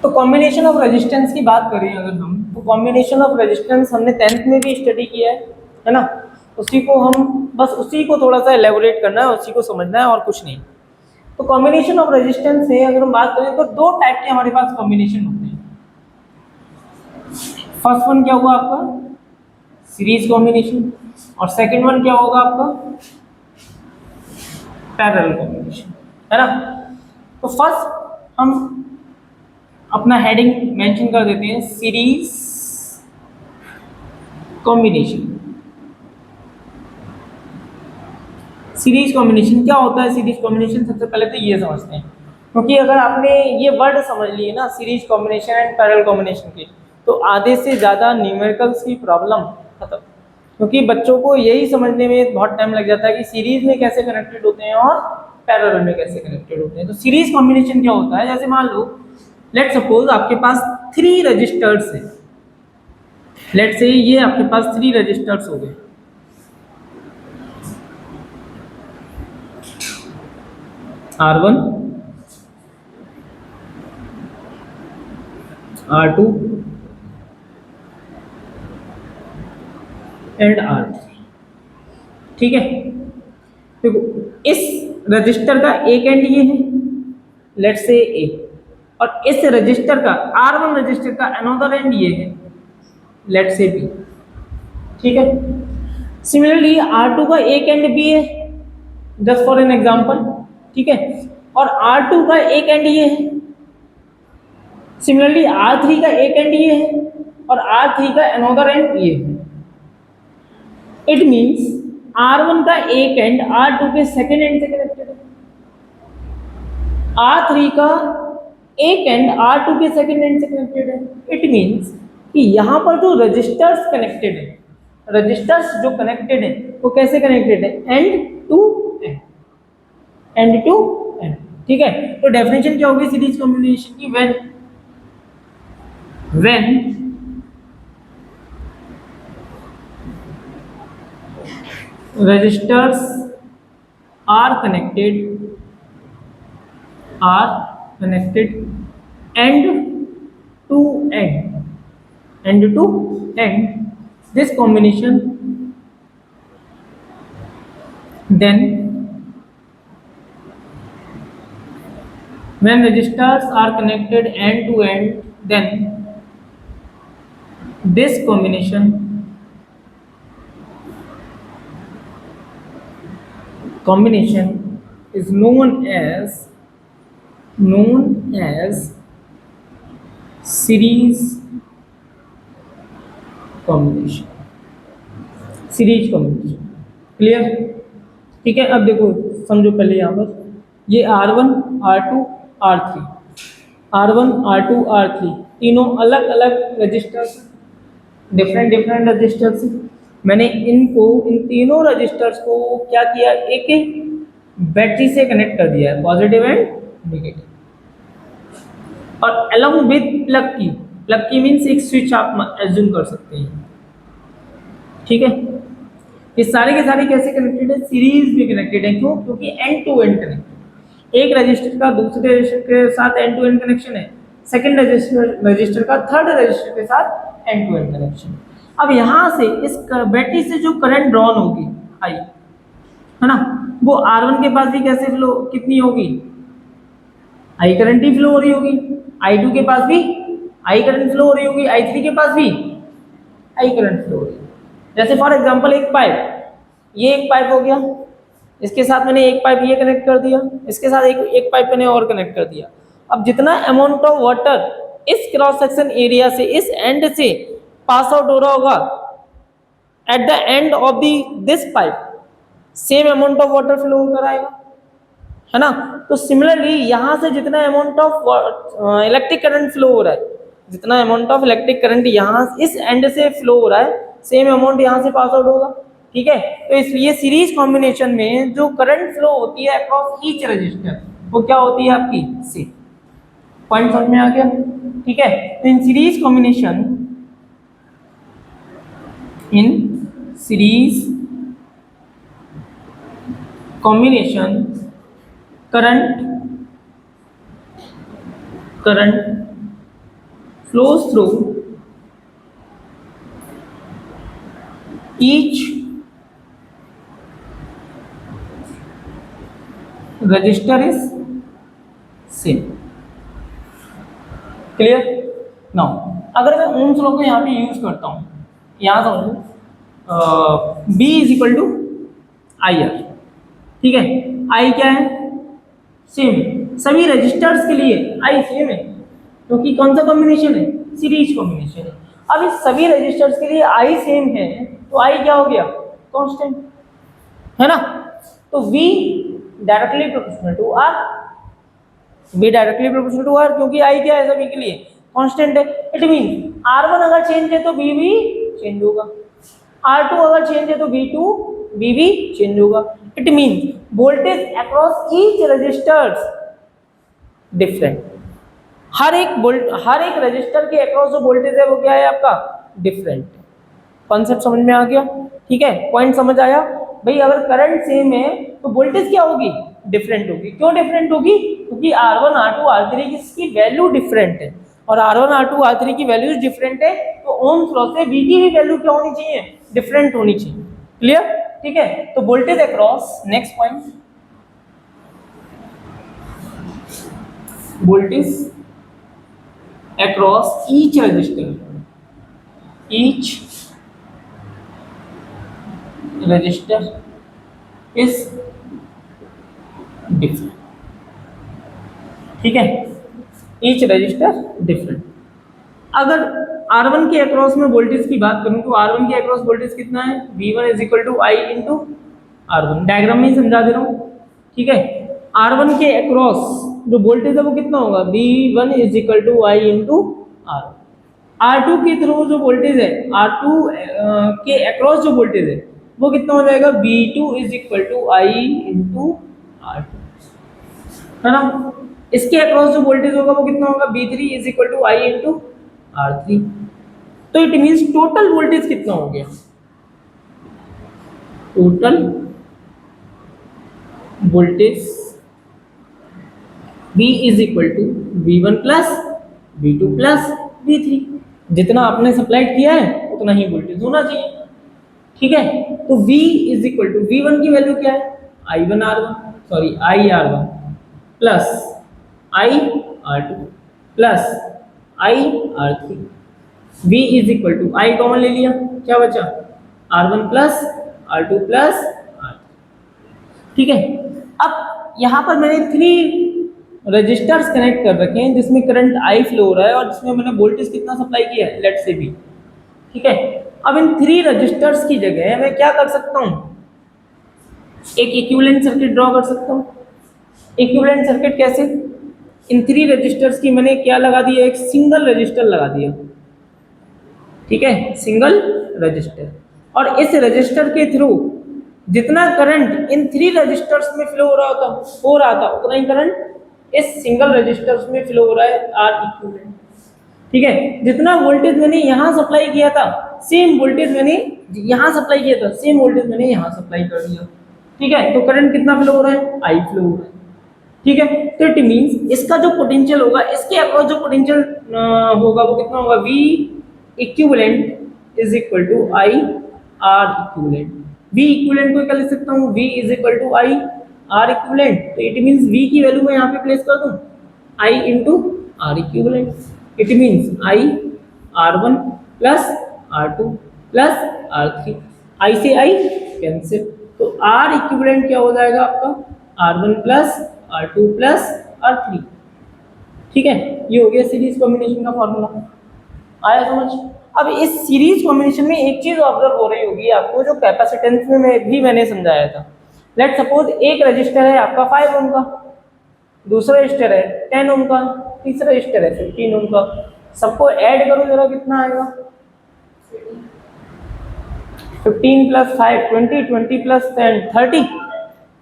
तो combination of resistance की बात करें अगर हम, तो कॉम्बिनेशन ऑफ रेजिस्टेंस हमने 10th में भी स्टडी किया है ना। उसी को हम बस उसी को थोड़ा सा एलेबोरेट करना है, उसी को समझना है और कुछ नहीं। तो कॉम्बिनेशन ऑफ रेजिस्टेंस से अगर हम बात करें तो दो टाइप के हमारे पास कॉम्बिनेशन होते हैं। फर्स्ट वन क्या हुआ आपका, सीरीज कॉम्बिनेशन, और सेकंड वन क्या होगा आपका, पैरेलल कॉम्बिनेशन, है ना। तो फर्स्ट हम अपना हेडिंग मेंशन कर देते हैं, सीरीज कॉम्बिनेशन। सीरीज कॉम्बिनेशन क्या होता है, सीरीज कॉम्बिनेशन सबसे पहले तो ये समझते हैं, क्योंकि अगर आपने ये वर्ड समझ लिए ना, series combination and parallel combination के, तो आधे से ज़्यादा न्यूमेरिकल्स की प्रॉब्लम खत्म। क्योंकि बच्चों को यही समझने में बहुत टाइम लग जाता है कि सीरीज में कैसे कनेक्टेड होते हैं और पैरेलल में कैसे कनेक्टेड होते हैं। तो सीरीज कॉम्बिनेशन क्या होता है, जैसे मान लो लेट सपोज आपके पास 3 रजिस्टर्स है, लेट से ये आपके पास 3 रजिस्टर्स हो गए, R1, R2 एंड R3, ठीक है। देखो इस रजिस्टर का एक एंड ये है, लेट से ए, और इस रजिस्टर का R1 रजिस्टर का अनदर एंड ये है, लेट से बी, ठीक है। सिमिलरली R2 का एक एंड बी है, जस्ट फॉर एन एग्जांपल, ठीक है, और R2 का एक एंड ये है। सिमिलरली R3 का एक एंड ये है और R3 का अनदर एंड ये है। इट मींस R1 का एक एंड R2 के सेकेंड एंड से कनेक्टेड है, R3 का एक एंड R2 के सेकेंड एंड से कनेक्टेड है। इट मींस कि यहाँ पर जो रजिस्टर्स कनेक्टेड है, रजिस्टर्स जो कनेक्टेड है वो कैसे कनेक्टेड है, end to end, end to end, ठीक है। तो डेफिनेशन क्या होगी सीरीज कॉम्बिनेशन की, when registers are connected end to end this combination, then when registers are connected end to end, then this combination is known as series combination, clear, ठीक है। अब देखो समझो पहले यहाँ पर ये R1 R2 R3, R1 R2 R3 तीनों अलग अलग रजिस्टर्स, डिफरेंट रजिस्टर्स। मैंने इन तीनों रजिस्टर्स को क्या किया, एक बैटरी से कनेक्ट कर दिया है, पॉजिटिव एंड नेगेटिव, और अलॉन्ग विद प्लग की मीन्स एक स्विच आप एज्यूम कर सकते हैं, ठीक है। ये सारे के सारे कैसे कनेक्टेड है, सीरीज में कनेक्टेड है। क्यों, क्योंकि एंड टू एंड कनेक्टेड, एक रजिस्टर का दूसरे रजिस्टर के साथ एंड टू एंड कनेक्शन है, सेकंड रजिस्टर का थर्ड रजिस्टर के साथ एंड टू एंड कनेक्शन। अब यहाँ से इस बैटरी से जो करंट ड्रॉन होगी आई, है ना, वो R1 के पास भी कैसे फ्लो, कितनी होगी, आई करंट ही फ्लो हो रही होगी, I2 के पास भी आई करंट फ्लो हो रही होगी, I3 के पास भी आई करंट फ्लो हो रही है। जैसे फॉर एग्जांपल एक पाइप, ये एक पाइप हो गया, इसके साथ मैंने एक पाइप ये कनेक्ट कर दिया, इसके साथ एक पाइप मैंने और कनेक्ट कर दिया। अब जितना अमाउंट ऑफ वाटर इस क्रॉस सेक्शन एरिया से, इस एंड से पास आउट हो रहा होगा, at the end of this pipe same amount of water flow होकर आएगा, है ना। तो सिमिलरली यहाँ से जितना amount of electric current flow हो रहा है, जितना अमाउंट ऑफ इलेक्ट्रिक करंट यहाँ इस एंड से फ्लो हो रहा है, सेम अमाउंट यहाँ से पास आउट होगा, ठीक है। तो इसलिए सीरीज कॉम्बिनेशन में जो करंट फ्लो होती है अक्रॉस ईच रजिस्टर, वो क्या होती है आपकी, सी। पॉइंट समझ में आ गया, ठीक है। तो in series combination current flows through each register is same. Clear? Now अगर मैं ओम्स लॉ को यहाँ पे यूज करता हूँ, यहाँ समझो B is equal to I R, ठीक है, आई क्या है, सेम, सभी रजिस्टर्स के लिए आई सेम है, क्योंकि कौन सा कॉम्बिनेशन है, सीरीज कॉम्बिनेशन है। अब इस सभी रजिस्टर्स के लिए आई सेम है, तो आई क्या हो गया, कांस्टेंट, है ना। तो V directly proportional to R, V directly proportional to R, क्योंकि आई क्या है, सभी के लिए कांस्टेंट है। इट मीन R1 अगर चेंज है तो B भी चेंज होगा, R2 अगर चेंज है तो B भी चेंज होगा। It mean voltage across each resistors different, हर एक रजिस्टर के अक्रॉस जो वोल्टेज है वो क्या है आपका, डिफरेंट। कॉन्सेप्ट समझ में आ गया, ठीक है, पॉइंट समझ आया भाई। अगर करंट सेम है तो वोल्टेज क्या होगी, डिफरेंट होगी। क्यों डिफरेंट होगी, क्योंकि R1 R2 R3 की वैल्यू डिफरेंट है, और R1 R2 R3 की वैल्यूज डिफरेंट है, तो ओम्स लॉ से V की भी वैल्यू क्या होनी चाहिए, डिफरेंट होनी चाहिए। क्लियर, ठीक है। तो voltage across, next point, voltage across each resistor is different, ठीक है, ईच रजिस्टर डिफरेंट। अगर R1 के अक्रॉस में वोल्टेज की बात करूं तो R1 के अक्रॉस वोल्टेज कितना है, V1 is equal to I into R1, diagram में ही समझा दे रहा हूं, ठीक है। R1 के अक्रॉस जो वोल्टेज है वो कितना होगा, V1 is equal to I into R1। R2 के थ्रू जो वोल्टेज है, R2 के अक्रॉस जो वोल्टेज है वो कितना हो जाएगा, V2 is equal to I into R2, है ना। इसके अक्रॉस जो वोल्टेज होगा वो कितना होगा, V3 is equal to I into R3। तो इट मीन्स टोटल वोल्टेज कितना हो गया, total voltage V is equal to V1 plus V2 plus V3, जितना आपने सप्लाइड किया है उतना ही वोल्टेज होना चाहिए, ठीक है। तो V is equal to V1 की वैल्यू क्या है, I R1 plus I R2 plus I R3, V is equal to I common ले लिया, क्या बचा, R1 plus R2 plus R3, ठीक है। अब यहाँ पर मैंने 3 रजिस्टर्स कनेक्ट कर रखे हैं जिसमें करंट I फ्लो हो रहा है और जिसमें मैंने वोल्टेज कितना सप्लाई किया है, लेट से V, ठीक है। अब इन 3 रजिस्टर्स की जगह मैं क्या कर सकता हूँ, एक इक्विवेलेंट सर्किट ड्रॉ कर सकता हूँ। इक्विवेलेंट सर्किट कैसे, इन 3 रजिस्टर्स की मैंने क्या लगा दिया, एक सिंगल रजिस्टर लगा दिया, ठीक है, सिंगल रजिस्टर, और इस रजिस्टर के थ्रू जितना करंट इन 3 रजिस्टर्स में फ्लो हो रहा था उतना ही करंट इस सिंगल रजिस्टर्स में फ्लो हो रहा है, आर इक्विवेलेंट, ठीक है। जितना वोल्टेज मैंने यहाँ सप्लाई किया था सेम वोल्टेज मैंने यहाँ सप्लाई किया था, सेम वोल्टेज मैंने यहाँ सप्लाई कर दिया, ठीक है। तो करंट कितना फ्लो हो रहा है, आई फ्लो हो रहा है, ठीक है। तो इट मींस इसका जो पोटेंशियल होगा, इसके अक्रॉस जो पोटेंशियल होगा वो कितना होगा, V equivalent is equal to I R equivalent. V equivalent को क्या लिख सकता हूँ, V is equal to I R equivalent, तो इट मींस V की वैल्यू मैं यहाँ पे प्लेस कर दूँ, I into R equivalent, it means I R1 plus R2 plus R3, I से I कैंसिल, तो R इक्विवेलेंट क्या हो जाएगा आपका, R1 plus R2 plus R3, ठीक है। ये हो गया सीरीज कॉम्बिनेशन का फॉर्मूला, आया समझ। अब इस सीरीज कॉम्बिनेशन में एक चीज ऑब्जर्व हो रही होगी आपको, जो कैपेसिटेंस में मैंने समझाया था। लेट सपोज एक रजिस्टर है आपका 5 ओम का, दूसरा रजिस्टर है 10 ओम का, तीसरा रजिस्टर है 15 ओम का, सबको ऐड करो जरा, कितना आएगा, 15 प्लस 5 20, 20 प्लस 10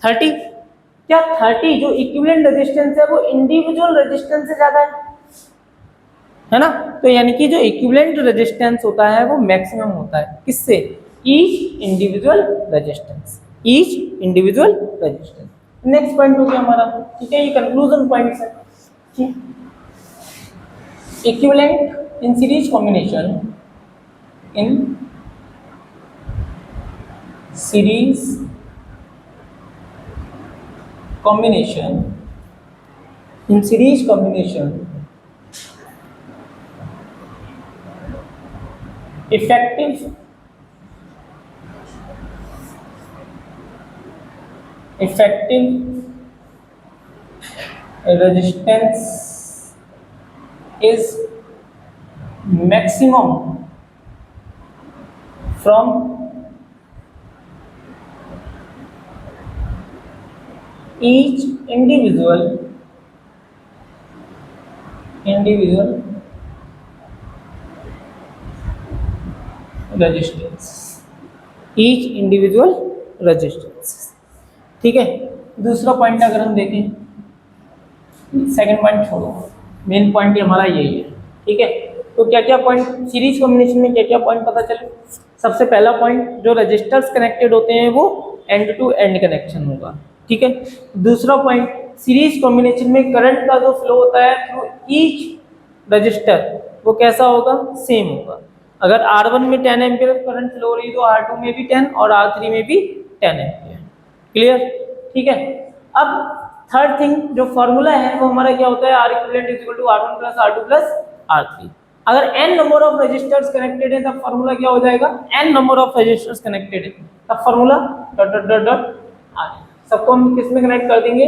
30। क्या 30 जो इक्विवेलेंट रेजिस्टेंस है वो इंडिविजुअल रेजिस्टेंस से ज्यादा है ना। तो यानी कि जो इक्विवेलेंट रेजिस्टेंस होता है वो मैक्सिमम होता है, किससे, each individual resistance, each individual resistance. Next point हो गया हमारा, ठीक है, ये कंक्लूजन पॉइंट्स है, ठीक। equivalent in series combination, in series combination, in series combination, effective resistance is maximum from each individual resistance, each individual resistance। ठीक है, दूसरा पॉइंट अगर हम देखें, सेकंड पॉइंट छोड़ो, मेन पॉइंट हमारा यही है। ठीक है, तो क्या क्या पॉइंट सीरीज कॉम्बिनेशन में क्या क्या पॉइंट पता चले। सबसे पहला पॉइंट, जो रजिस्टर्स कनेक्टेड होते हैं वो एंड टू एंड कनेक्शन होगा। ठीक है, दूसरा पॉइंट, सीरीज कॉम्बिनेशन में करंट का जो फ्लो होता है थ्रू ईच रजिस्टर वो कैसा होगा, सेम होगा। अगर R1 में 10 एम्पियर करंट फ्लो हो रही है तो R2 में भी 10 और R3 में भी 10 एम्पियर। क्लियर। ठीक है, अब थर्ड थिंग, जो फॉर्मूला है वो हमारा क्या होता है, R equivalent is equal to R1 plus R2 plus R3। अगर n number of registers connected है तब फॉर्मूला क्या हो जाएगा, n number of registers connected है तब formula dot dot dot dot R। सबको हम किस में कनेक्ट कर देंगे,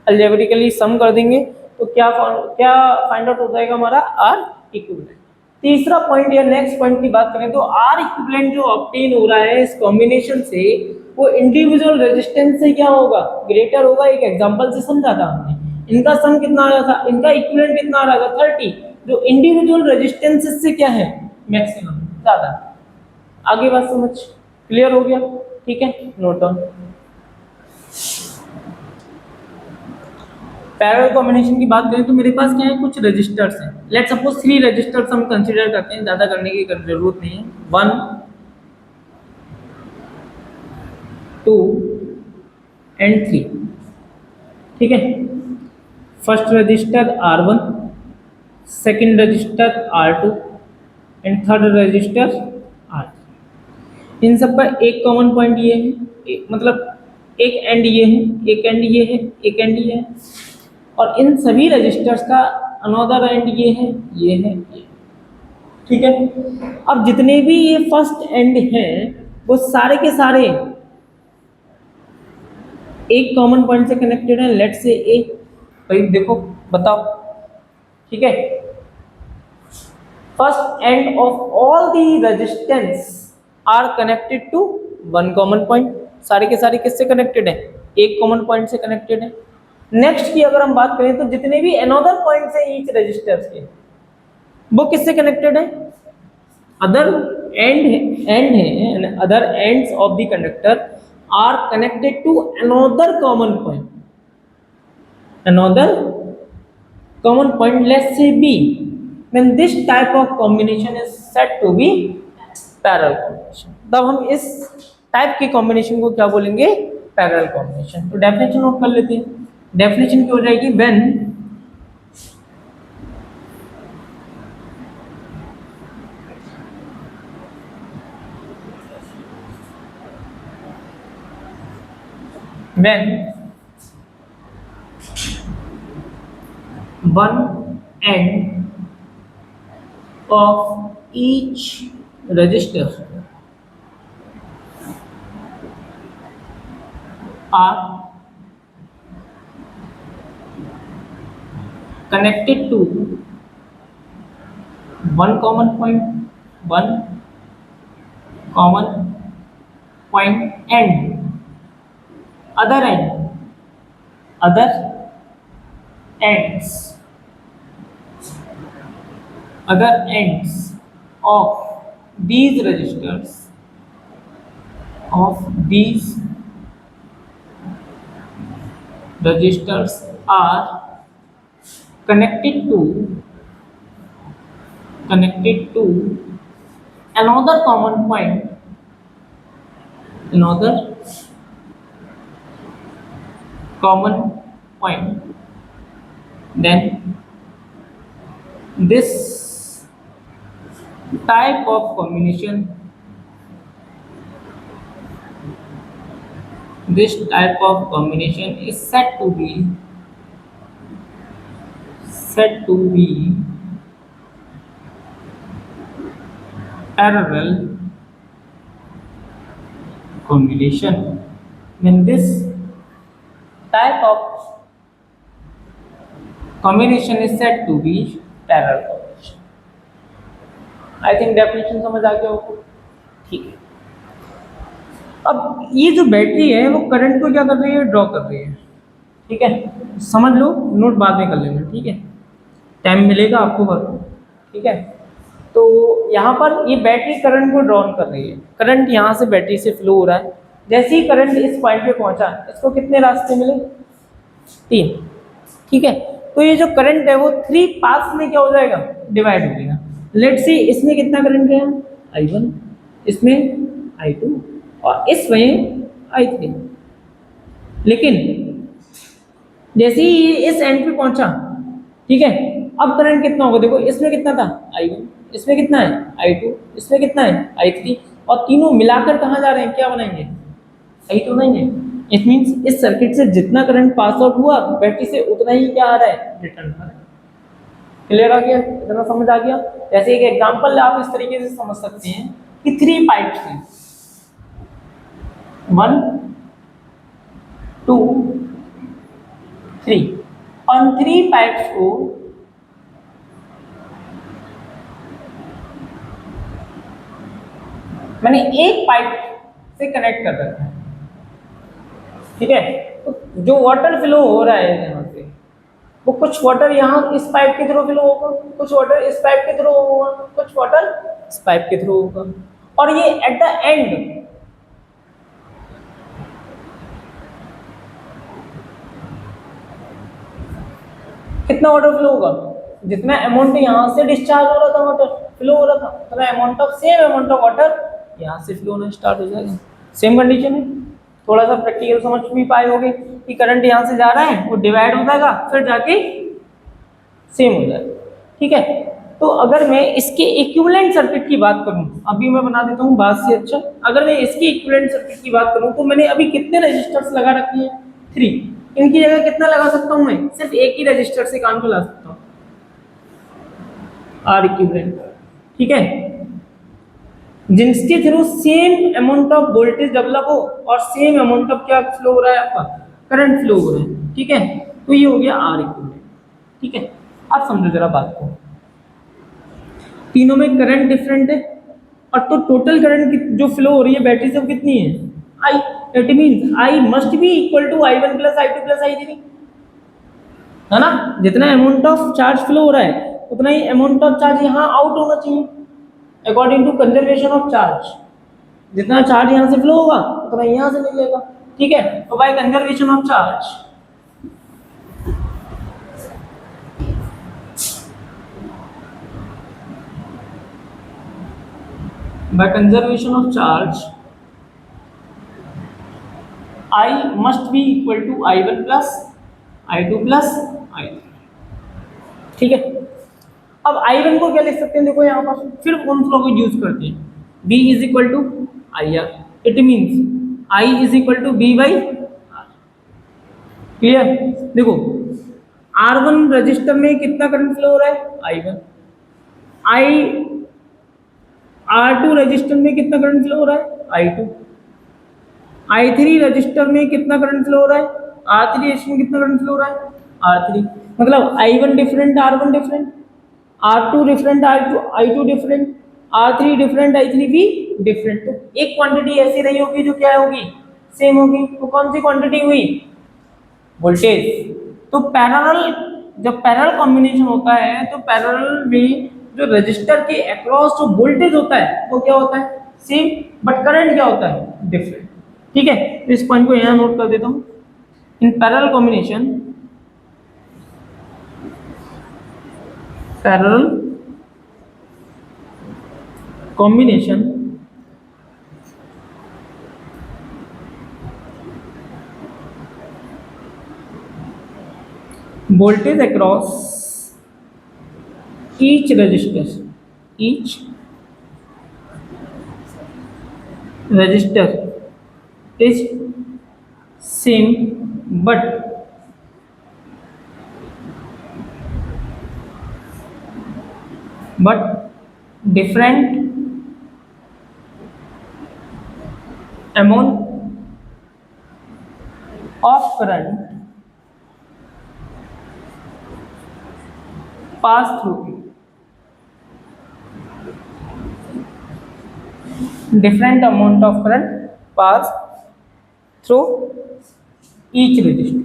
अलजेब्रिकली सम कर देंगे, तो क्या फाइंड आउट हो जाएगा हमारा R इक्विवेलेंट। तीसरा पॉइंट या नेक्स्ट पॉइंट की बात करें तो R इक्विवेलेंट जो ऑब्टेन हो रहा है इस कॉम्बिनेशन से वो इंडिविजुअल रेजिस्टेंस से क्या होगा, ग्रेटर होगा। एक एग्जांपल से समझा था हमने, इनका सम कितना आ रहा था, इनका इक्विवेलेंट कितना आ रहा था 30, जो इंडिविजुअल रेजिस्टेंसेस से क्या है, मैक्सिमम ज्यादा। आगे बात समझ क्लियर हो गया। ठीक है, नोट डाउन। पैरेलल कॉम्बिनेशन की बात करें तो मेरे पास क्या है, कुछ रजिस्टर्स हैं। लेट सपोज 3 रजिस्टर्स हम कंसीडर करते हैं, ज्यादा करने की जरूरत नहीं है। 1 2 एंड 3। ठीक है, first resistor R1, second register R2 and third register R3। इन सब का एक कॉमन पॉइंट ये है, मतलब एक एंड ये है, एक एंड ये है, एक एंड ये है, और इन सभी रजिस्टर्स का अनदर एंड ये है, ये है, ये। ठीक है, अब जितने भी ये फर्स्ट एंड हैं वो सारे के सारे एक कॉमन पॉइंट से कनेक्टेड है। लेट से ए, भाई देखो बताओ। ठीक है, first and of all the resistance are connected to one common point. सारे के सारे किससे कनेक्टेड है, एक कॉमन पॉइंट से कनेक्टेड है। नेक्स्ट की अगर हम बात करें तो जितने भी अनदर पॉइंट्स हैं ईच रजिस्टर्स के वो किससे कनेक्टेड है, अदर एंड है, other ends of the conductor are connected to another common point, another common point, let's say B, then this type of combination is said to be parallel combination। तब हम इस type के combination को क्या बोलेंगे, parallel combination. तो definition note कर लेते हैं। डेफिनेशन क्या हो जाएगी, when one end of each register are connected to one common point and other ends of these registers are connected to another common point, then this type of combination, this type of combination is said to be parallel combination. When this type of combination is said to be parallel combination. I think definition समझ आ गया होगा। ठीक है, अब ये जो battery है वो करंट को क्या कर रही है, ड्रॉ कर रही है। ठीक है, समझ लो, नोट बाद में कर लेना। ठीक है, टाइम मिलेगा आपको भर। ठीक है, तो यहाँ पर ये बैटरी करंट को ड्रॉ कर रही है। करंट यहाँ से बैटरी से फ्लो हो रहा है। जैसे ही करंट इस पॉइंट पे पहुंचा, इसको कितने रास्ते मिले, 3। ठीक है, तो ये जो करंट है वो 3 पास में क्या हो जाएगा, डिवाइड हो जाएगा। लेट्स सी इसमें कितना करंट गया, I1, इसमें I2 और इसमें I3। लेकिन जैसे ही ये इस एंड पे पहुंचा, ठीक है, अब करंट कितना होगा, देखो इसमें कितना था I1, इसमें कितना है I2, इसमें कितना है I3, और तीनों मिलाकर कहाँ जा रहे हैं, क्या बनाएंगे, I2 बनाएंगे। इट मीन्स इस सर्किट से जितना करंट पास आउट हुआ बैटरी से उतना ही क्या आ रहा है, रिटर्न आ रहा है। क्लियर आ गया, इतना समझ आ गया। जैसे एक एग्जांपल आप इस तरीके से समझ सकते हैं कि 3 पाइप्स हैं, 1 2 3, और 3 पाइप्स को मैंने एक पाइप से कनेक्ट कर रखा है। ठीक है, तो जो वाटर फ्लो हो रहा है यहाँ से, वो कुछ वाटर यहाँ इस पाइप के थ्रू फ्लो होगा, कुछ वाटर इस पाइप के थ्रू होगा, कुछ वाटर इस पाइप के थ्रू होगा, और ये एट द एंड कितना वाटर फ्लो होगा, जितना अमाउंट यहाँ से डिस्चार्ज हो रहा था, वाटर फ्लो हो रहा था, उतना amount of same amount of water यहाँ से फ्लो होना स्टार्ट हो जाएगा। सेम कंडीशन है। थोड़ा सा प्रैक्टिकल समझ भी पाए होगे कि करंट यहाँ से जा रहा है, वो डिवाइड हो जाएगा, फिर जाके सेम हो जाएगा। ठीक है, तो अगर मैं इसके इक्विवेलेंट सर्किट की बात करूं, अभी मैं बना देता हूं बात से अच्छा। अगर मैं इसके इक्विवेलेंट सर्किट की बात करूं तो मैंने अभी कितने रेजिस्टर्स लगा रखे हैं, 3। इनकी जगह कितना लगा सकता हूं, मैं सिर्फ एक ही रेजिस्टर से काम को ला सकता हूं, आर इक्विवेलेंट। ठीक है, जिनके through same amount of voltage develop हो और सेम अमाउंट ऑफ क्या फ्लो हो रहा है, आपका करंट फ्लो हो रहा है। ठीक है, तो ये हो गया आर इक्विवेलेंट। ठीक है, अब समझो जरा बात को, तीनों में करंट डिफरेंट है, और तो टोटल करंट जो फ्लो हो रही है बैटरी से वो कितनी है, I। It means I must be equal to I1 plus I2 plus I3, है ना। जितना अमाउंट ऑफ चार्ज फ्लो हो रहा है उतना ही अमाउंट ऑफ चार्ज यहाँ आउट होना चाहिए, according to conservation of charge. जितना चार्ज यहाँ से फ्लो होगा उतना यहाँ से निकलेगा। ठीक है, तो by conservation of charge, by conservation of charge, I must be equal to I1 plus I2 plus I3। ठीक है, अब I1 को क्या लिख सकते हैं, देखो यहाँ पर फिर कौन फ्लो को यूज करते हैं, B is equal to IR। It means I is equal to B by R। Clear, देखो R1 रजिस्टर में कितना करंट फ्लो हो रहा है, I1। R2 रजिस्टर में कितना करंट फ्लो हो रहा है, I2। I3 रजिस्टर में कितना करंट फ्लो हो रहा है, R3 में कितना करंट फ्लो हो रहा है, R3। मतलब I1 different, R1 different, R2 different, I2 different, R3 different, I3 भी डिफरेंट। तो एक क्वांटिटी ऐसी नहीं होगी जो क्या होगी, सेम होगी। तो कौन सी क्वांटिटी हुई, वोल्टेज। तो पैरेलल, जब पैरेलल कॉम्बिनेशन होता है तो पैरेलल में जो रजिस्टर के अक्रॉस जो वोल्टेज होता है वो क्या होता है, सेम, बट करंट क्या होता है, डिफरेंट। ठीक है, तो इस पॉइंट को यहाँ नोट कर देता हूँ। In parallel combination, parallel combination voltage across each resistor, each register is same but different amount of current pass through different amount of current pass through each register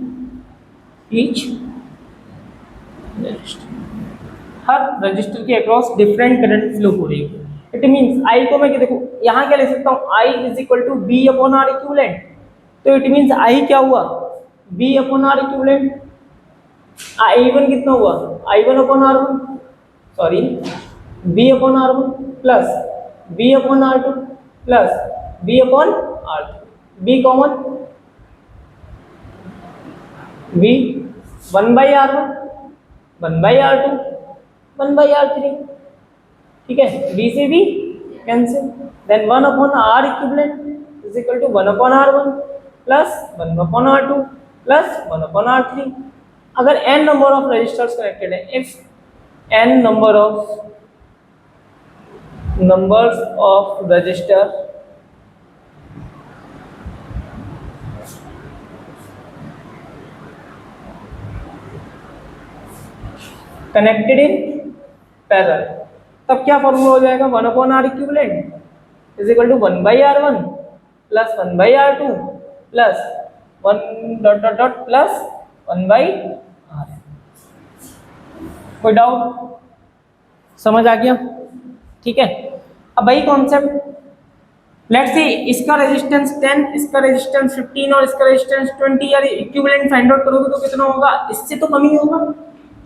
her register के across different current flow हो रही है। It means आई को मैं क्या देखो यहाँ क्या ले सकता हूँ I is equal to B upon R equivalent. तो इट मीन्स आई क्या हुआ B upon R equivalent. I one कितना हुआ I one upon R one sorry B upon R one plus B upon R two plus B upon R three B common B one by R one by R two one by R three ठीक है B से B cancel then one upon R equivalent is equal to one upon R one plus one upon R two plus one upon R three. अगर n number of registers connected है if n number of resistor connected in parallel तब क्या formula हो जाएगा one upon R equivalent is equal to one by R one plus one by R two plus one dot dot dot plus one by R. कोई doubt समझ आ गया ठीक है। अब वही कॉन्सेप्ट लेट्स सी इसका रेजिस्टेंस 10 इसका रेजिस्टेंस 15 और इसका रेजिस्टेंस 20 यार इक्विवेलेंट फाइंड आउट करोगे तो कितना होगा इससे तो कम ही होगा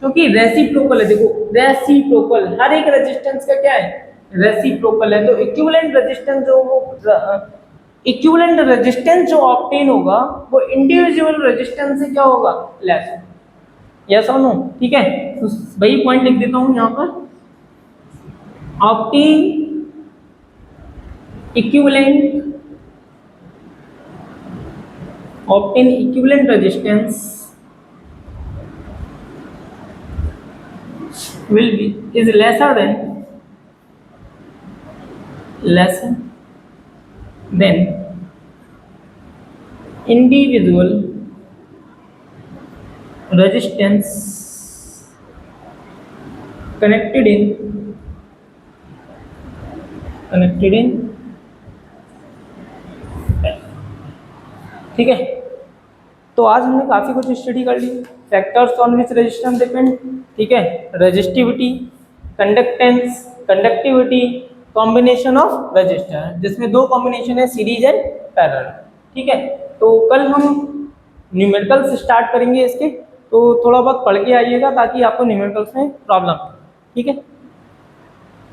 क्योंकि रेसिप्रोकल है। देखो रेसिप्रोकल हर एक रेजिस्टेंस का क्या है रेसिप्रोकल है तो इक्विवेलेंट रेजिस्टेंस जो ऑब्टेन होगा वो इंडिविजुअल रेजिस्टेंस से क्या होगा लेस यस और नो ठीक है। तो वही पॉइंट लिख देता हूं यहां पर obtain equivalent resistance will be is lesser than individual resistance connected in ठीक है। तो आज हमने काफी कुछ स्टडी कर ली factors on which resistance depend ठीक है resistivity conductance conductivity combination of resistor जिसमें दो कॉम्बिनेशन है सीरीज एंड पैरेलल ठीक है। तो कल हम न्यूमेरिकल्स स्टार्ट करेंगे इसके तो थोड़ा बहुत पढ़ के आइएगा ताकि आपको न्यूमेरिकल्स में प्रॉब्लम ठीक है।